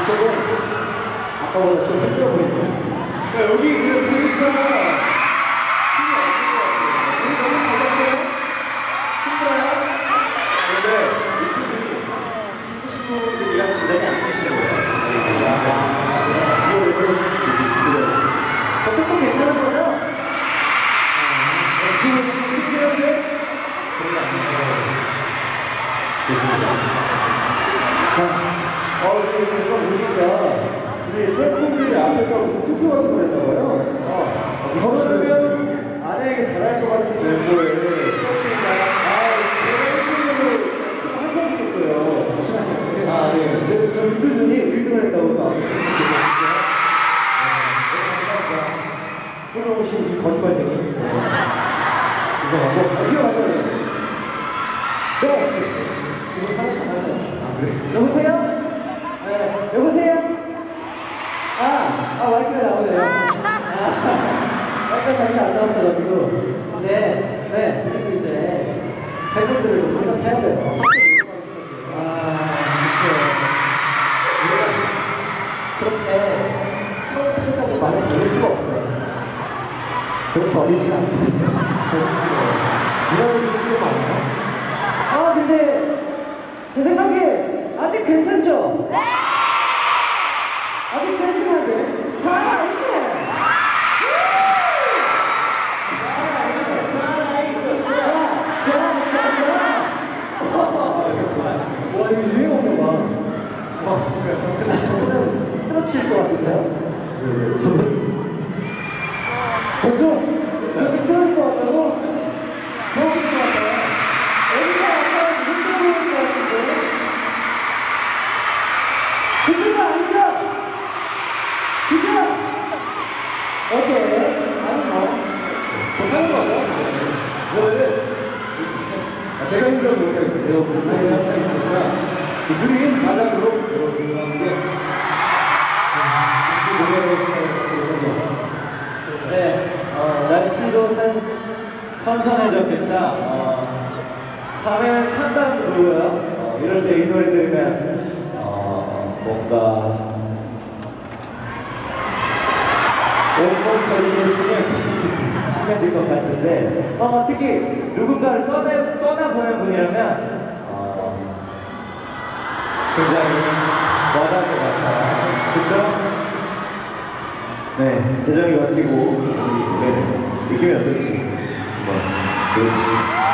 이쪽은 아까보다 좀 힘들어 보이네요. 여기 그냥 보니까 우리 너무 달랐어요? 힘들어요? 근데 이쪽이 친구 친구들이랑 진단이 안 드시는 거예요. 저쪽도 괜찮은 거죠? 지금 좀 씁쓸한데? 좋습니다. 자, 지금 잠깐 보니까 우리 팬분들이 앞에서 무슨 투표 같은 걸 했나봐요. 결혼하면 아내에게 잘할 것 같은 멤버에 제가 1등으로 한참 붙었어요. 잠시만요. 네. 저 윤두준이 1등을 했다고 또 앞에 팬분께서 진짜. 감사합니다. 손동욱 씨, 이 거짓말쟁이. 죄송하고. 이어가서 네. 그거 살아가나요? 그래? 여보세요? 네, 여보세요? 마이크가 나오네요. 마이크가 잠시 안 나왔어가지고. 네, 그래도 이제 팬분들을 좀 생각해야 돼요. 함께 놀고 미쳤어요. 그렇죠. 그렇게 처음부터 끝까지 말을 들을 수가 없어요. 그렇게 어리지가 않거든요. 누나들이 힘들고 많아요? 근데 제 생각에 아직 괜찮죠? 네! 아직 센스한데 살아있네! 와, 이거 유행 없나 봐. 근데 저분은 쓰러칠 것 같은데요? 저분? 저쪽 쓰러질 것 같다고? 좋아하실 것 같아요. 여기가 약간 힘들어 보이는 것 같은데? 힘든 거 아니죠? 그죠? 오케이. 아니 뭐 좋다는 거죠. 그러면은 제가 힘들어서 못하겠어요. 못하게 못하겠으니까 느린 발락으로 여러분과 함께 같이 노래를 진행하도록 하죠. 네, 날씨도 선선해졌겠다. 밤에는 찬바람도 불고요. 이럴 때 이 노래 들으면 뭔가 온몸 저리게 쓰면 될 것 같은데 특히 누군가를 떠나보낸 분이라면 굉장히 와닿을 것 같아요. 그쵸? 네, 계절이 바뀌고 우리 노래는 느낌이 어떨지 한번 보여주시죠.